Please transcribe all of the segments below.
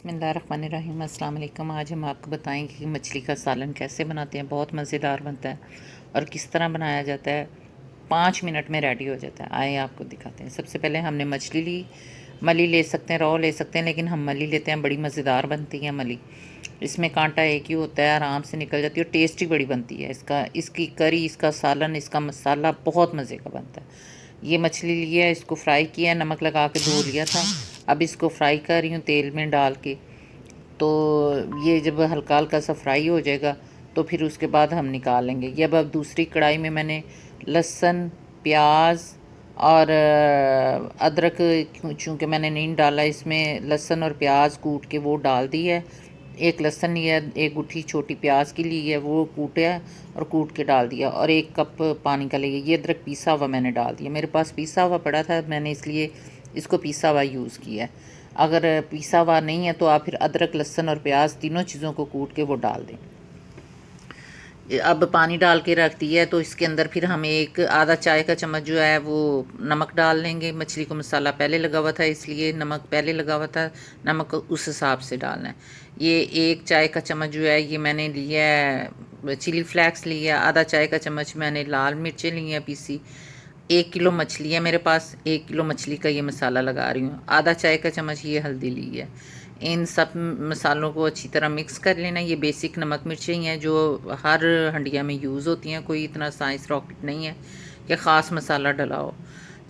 बिस्मिल्लाहिर्रहमानिर्रहीम। अस्सलाम वालेकुम। आज हम आपको बताएंगे कि मछली का सालन कैसे बनाते हैं। बहुत मज़ेदार बनता है और किस तरह बनाया जाता है। 5 मिनट में रेडी हो जाता है। आए आपको दिखाते हैं। सबसे पहले हमने मछली ली। मली ले सकते हैं, रॉ ले सकते हैं, लेकिन हम मली लेते हैं। बड़ी मज़ेदार बनती है मली। इसमें कांटा एक ही होता है, आराम से निकल जाती है और टेस्टी बड़ी बनती है। इसकी करी, इसका सालन, इसका मसाला बहुत मज़े का बनता है। ये मछली ली है, इसको फ्राई किया है, नमक लगा के धो लिया था। अब इसको फ्राई कर रही हूँ तेल में डाल के। तो ये जब हल्का हल्का सा फ्राई हो जाएगा तो फिर उसके बाद हम निकालेंगे। ये अब दूसरी कढ़ाई में मैंने लहसुन, प्याज और अदरक, चूँकि मैंने नहीं डाला इसमें, लहसुन और प्याज कूट के वो डाल दी है। एक लहसुन लिया, एक गुठी छोटी प्याज की ली है, वो कूटा और कूट के डाल दिया, और 1 कप पानी का लिया। ये अदरक पीसा हुआ मैंने डाल दिया। मेरे पास पीसा हुआ पड़ा था, मैंने इसलिए इसको पीसा हुआ यूज़ किया है। अगर पीसा हुआ नहीं है तो आप फिर अदरक, लहसुन और प्याज तीनों चीज़ों को कूट के वो डाल दें। अब पानी डाल के रख दिया है तो इसके अंदर फिर हम एक आधा चाय का चम्मच जो है वो नमक डाल लेंगे। मछली को मसाला पहले लगा हुआ था, इसलिए नमक पहले लगा हुआ था। नमक उस हिसाब से डालना है। ये 1 चाय का चम्मच जो है ये मैंने लिया है चिली फ्लेक्स लिया। आधा चाय का चम्मच मैंने लाल मिर्चें ली हैं पीसी। 1 किलो मछली है मेरे पास, 1 किलो मछली का ये मसाला लगा रही हूँ। आधा चाय का चम्मच ये हल्दी ली है। इन सब मसालों को अच्छी तरह मिक्स कर लेना। ये बेसिक नमक मिर्चें ही हैं जो हर हंडिया में यूज़ होती हैं। कोई इतना साइंस रॉकेट नहीं है कि ख़ास मसाला डलाओ।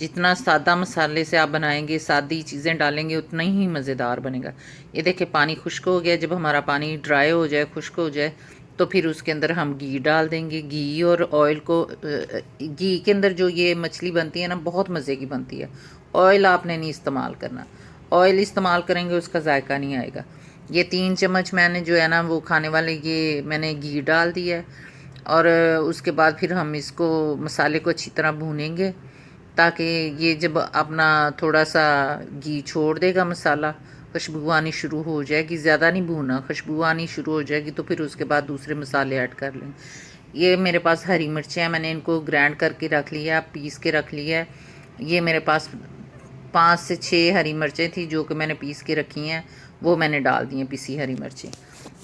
जितना सादा मसाले से आप बनाएंगे, सादी चीज़ें डालेंगे, उतना ही मज़ेदार बनेगा। ये देखिए पानी खुश्क हो गया। जब हमारा पानी ड्राई हो जाए, खुश्क हो जाए, तो फिर उसके अंदर हम घी डाल देंगे। घी और ऑयल को, घी के अंदर जो ये मछली बनती है ना, बहुत मज़े की बनती है। ऑयल आपने नहीं इस्तेमाल करना। ऑयल इस्तेमाल करेंगे उसका जायका नहीं आएगा। ये 3 चम्मच मैंने जो है ना वो खाने वाले ये मैंने घी डाल दिया है। और उसके बाद फिर हम इसको मसाले को अच्छी तरह भूनेंगे, ताकि ये जब अपना थोड़ा सा घी छोड़ देगा मसाला, खुशबू आनी शुरू हो जाएगी। ज़्यादा नहीं भूनना, खुशबू आनी शुरू हो जाएगी तो फिर उसके बाद दूसरे मसाले ऐड कर लेंगे। ये मेरे पास हरी मिर्चें हैं, मैंने इनको ग्राइंड करके रख लिया, पीस के रख लिया है। ये मेरे पास 5 से 6 हरी मिर्चें थी जो कि मैंने पीस के रखी हैं, वो मैंने डाल दी हैं पिसी हरी मिर्चें।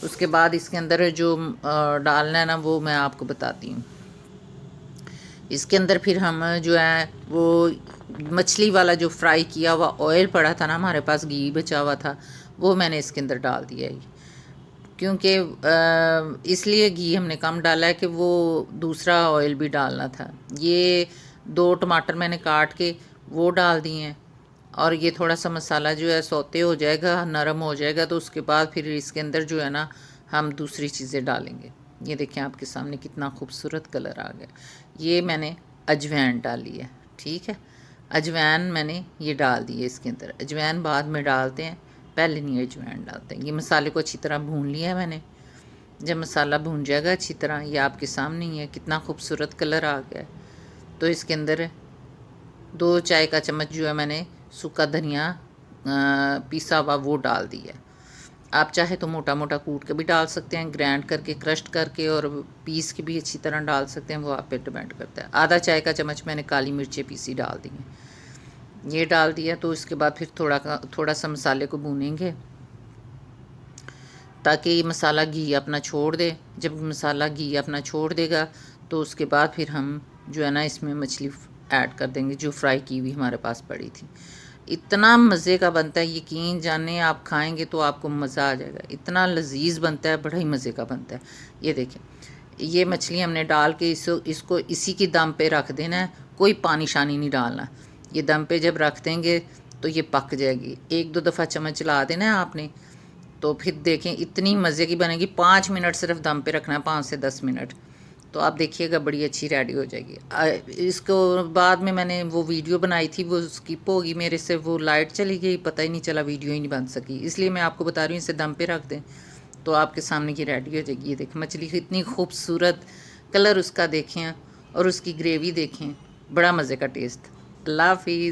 उसके बाद इसके अंदर जो डालना है ना वो मैं आपको बताती हूँ। इसके अंदर फिर हम जो है वो मछली वाला जो फ्राई किया हुआ ऑयल पड़ा था ना, हमारे पास घी बचा हुआ था, वो मैंने इसके अंदर डाल दिया है। क्योंकि इसलिए घी हमने कम डाला है कि वो दूसरा ऑयल भी डालना था। ये 2 टमाटर मैंने काट के वो डाल दिए हैं। और ये थोड़ा सा मसाला जो है सौते हो जाएगा, नरम हो जाएगा, तो उसके बाद फिर इसके अंदर जो है ना हम दूसरी चीज़ें डालेंगे। ये देखें आपके सामने कितना खूबसूरत कलर आ गया। ये मैंने अजवाइन डाली है, ठीक है। अजवाइन मैंने ये डाल दी है इसके अंदर। अजवाइन बाद में डालते हैं, पहले नहीं अजवाइन डालते हैं। ये मसाले को अच्छी तरह भून लिया है मैंने। जब मसाला भून जाएगा अच्छी तरह, ये आपके सामने ही है, कितना खूबसूरत कलर आ गया है। तो इसके अंदर 2 चाय का चम्मच जो है मैंने सूखा धनिया पिसा हुआ वो डाल दिया। आप चाहे तो मोटा मोटा कूट के भी डाल सकते हैं, ग्राइंड करके, क्रश्ड करके और पीस के भी अच्छी तरह डाल सकते हैं, वो आप पे डिपेंड करता है। आधा चाय का चम्मच मैंने काली मिर्चें पीसी डाल दी हैं, ये डाल दिया। तो इसके बाद फिर थोड़ा सा मसाले को भूनेंगे ताकि ये मसाला घी अपना छोड़ दे। जब मसाला घी अपना छोड़ देगा तो उसके बाद फिर हम जो है ना इसमें मछली ऐड कर देंगे जो फ्राई की हुई हमारे पास पड़ी थी। इतना मज़े का बनता है, यकीन जाने आप खाएंगे तो आपको मज़ा आ जाएगा। इतना लजीज बनता है, बड़ा ही मज़े का बनता है। ये देखें, ये मछली हमने डाल के इसको इसी की दम पे रख देना है। कोई पानी शानी नहीं डालना। ये दम पे जब रख देंगे तो ये पक जाएगी। 1-2 दफ़ा चम्मच चला देना है आपने, तो फिर देखें इतनी मज़े की बनेगी। 5 मिनट सिर्फ दम पे रखना है, 5 से 10 मिनट, तो आप देखिएगा बड़ी अच्छी रेडी हो जाएगी। इसको बाद में मैंने वो वीडियो बनाई थी, वो स्किप होगी मेरे से, वो लाइट चली गई, पता ही नहीं चला, वीडियो ही नहीं बन सकी। इसलिए मैं आपको बता रही हूँ इसे दम पे रख दें तो आपके सामने की रेडी हो जाएगी। ये देखें मछली इतनी खूबसूरत, कलर उसका देखें और उसकी ग्रेवी देखें, बड़ा मज़े का टेस्ट। अल्लाह हाफिज़।